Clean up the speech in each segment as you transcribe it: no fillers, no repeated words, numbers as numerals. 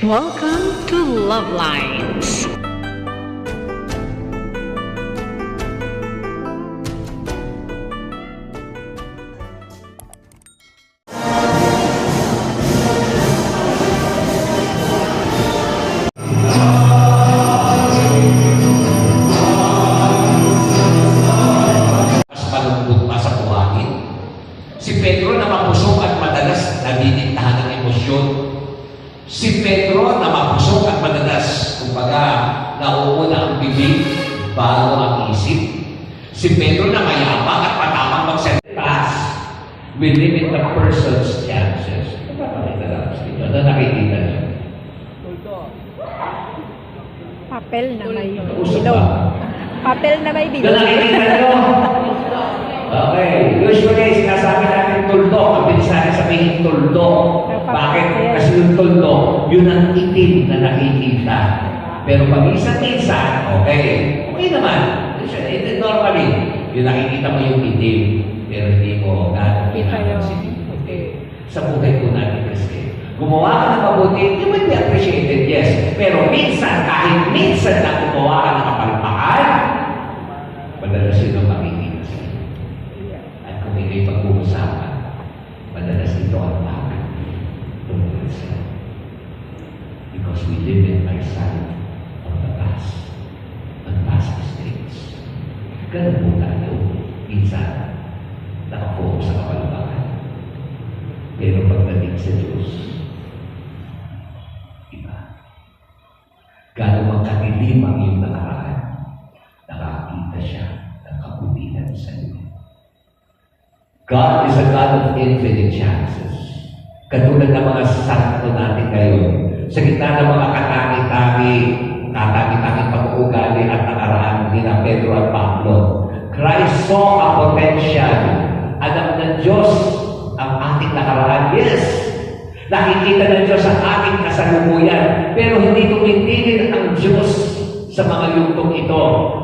Welcome to Love Lines. Mas malungkot pa sa buhangin. Si Pedro na mapusok at madalas nadinintahan ng emosyon. Si Pedro na mapusok at madalas, kumbaga, nauuna ang bibig bago ang isip. Si Pedro na mayabang at matamang magsalita will limit the person's chances. Napapakita lang sa inyo. Ano nakikita niyo? Papel na may Usap bilog. ba? Papel na may Ano bilog. nakikita niyo? Okay. Usually, sinasabi natin tuldok. Ang bilis natin sabihin tuldok. Bakit? Kasi yung tuldok, yun ang itim na nakikita. Pero paminsan-minsan, okay naman. Normally, yung nakikita mo yung itim, pero hindi mo gano'ng pinapansin. Sa buhay po natin kasi, gumawa ka ng mabuti, you will be appreciated, yes. Pero minsan, kahit minsan na gumawa ka ng kapalpakan, madalas yun ang makikita sa iyo. At kung hindi pag-uusapan, madalas ito ang bakit tungkol sa iyo. Because we live in our side of the past. And past mistakes. Ganun po tayo. Minsan, nakapokus sa kapalpakan. Pero pagdating sa Diyos, iba. Gano'ng magkatilim ang iyong nakaraan, nakakita siya ng kabutihan sa iyo. God is a God of infinite chances. Katulad ng mga santo natin ngayon, sa gitna ng mga katangi-tanging pag-uugali at nakaraan nila Pedro at Pablo, Christ saw a potential. Alam ng Diyos ang ating nakaraan. Yes! Nakikita ng Diyos ang ating kasalukuyan. Pero hindi tumitigil ang Diyos sa mga yugtong ito.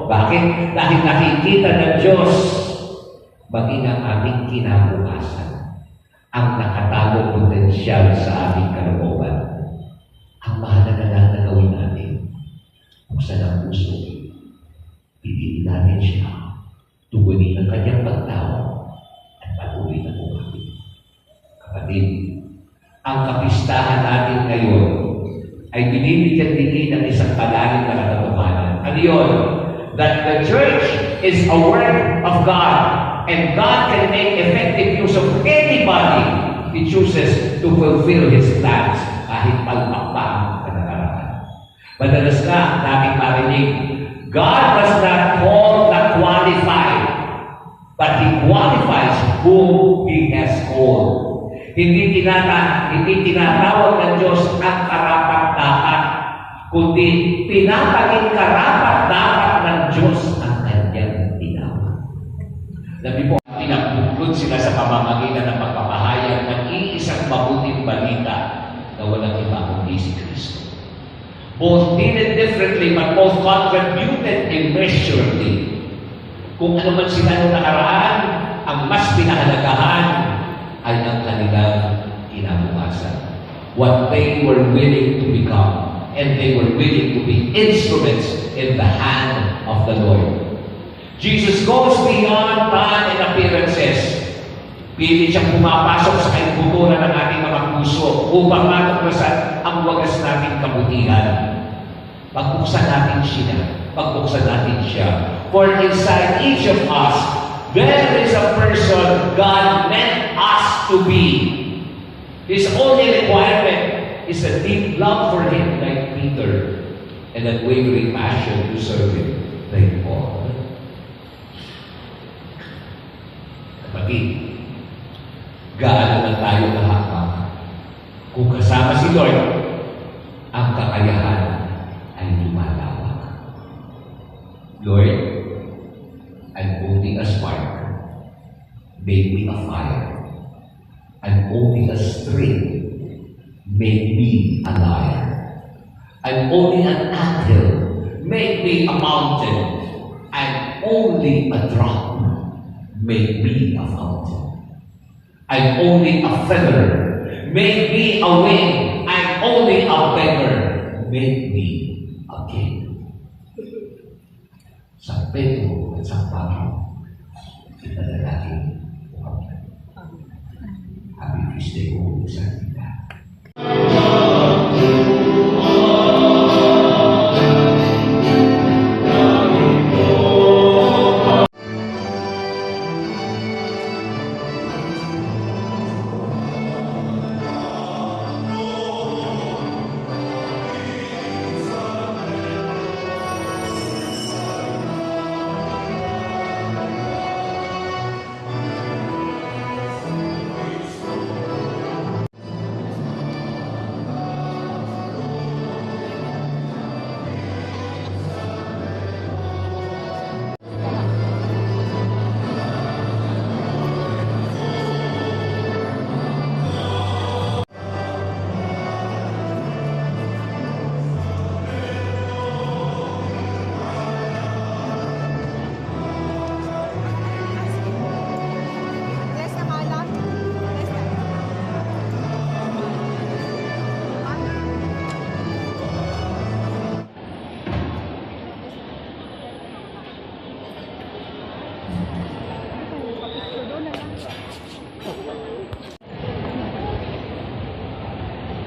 Bakit? Dahil nakikita ng Diyos maging ang ating kinabukasan. Ang nakatagong potensyal sa ating kalooban. Ang mahalaga lang na gawin natin kung saan ang puso. Piliin natin siya. Tugunin ang kanyang pagtawag at patuloy na bumati. Kapatid, ang kapistahan natin ngayon ay binibigyan din ng isang palalim na katotohanan. Ano yun? That the church is a work of God and God can make effective use of anybody He chooses to fulfill His plans kahit palpak pa ang nakaraan. Madalas nga namin marinig, God does not call the qualified, but He qualifies whom He has called. Hindi tinatawag ng Diyos ang karapat-dapat, kundi pinapaging karapat-dapat ng Diyos ang kanyang tinawag. Sabi po, pinabuklod sila sa pamamagitan ng pagpapahayag ng iisang mabuting balita na walang iba kundi si Kristo. Both did it differently, but both contributed immeasurably. Kung ano man sila noong nakaraan, ang mas pinahalagahan ay ang kanilang kinabukasan. What they were willing to become, and they were willing to be instruments in the hand of the Lord. Jesus goes beyond time and appearances. Pili siyang pumapasok sa kaibuturan ng ating mga puso upang matuklasan ang wagas nating kabutihan. Pagbuksan natin siya. Pagbuksan natin siya. For inside each of us, there is a person God meant us to be. His only requirement is a deep love for Him like Peter and unwavering passion to serve Him like Paul. Kapatid, gaano na tayo nahakak. Kung kasama si Lord, ang kakayahan ay lumalawak. Lord, I'm only a spark. Make me a fire. I'm only a string. Make me a lyre. I'm only an anthill. Make me a mountain. I'm only a drop. Make me a fountain. I'm only a feather. Make me a wing. I'm only a beggar made me a king. Sa Pedro at sa Pablo, ipadalagin ko kami. Happy Feast Day po sa atin.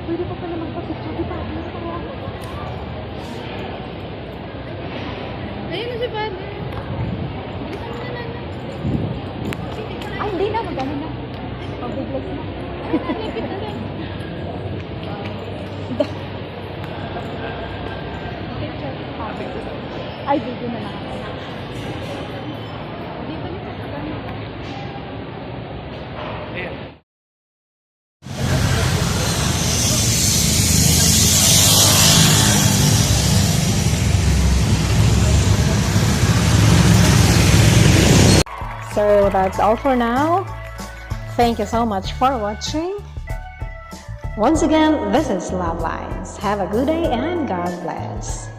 Pwede pa pala magpapicture, di ba? Ayun na si Padre. Ay, hindi na. Magano na. Pag-vlog na. Lipit na lang. Picture. Ay, video na lang ako. Di ba nito sa gano'n? So that's all for now. Thank you so much for watching. Once again, this is Love Lines. Have a good day and God bless.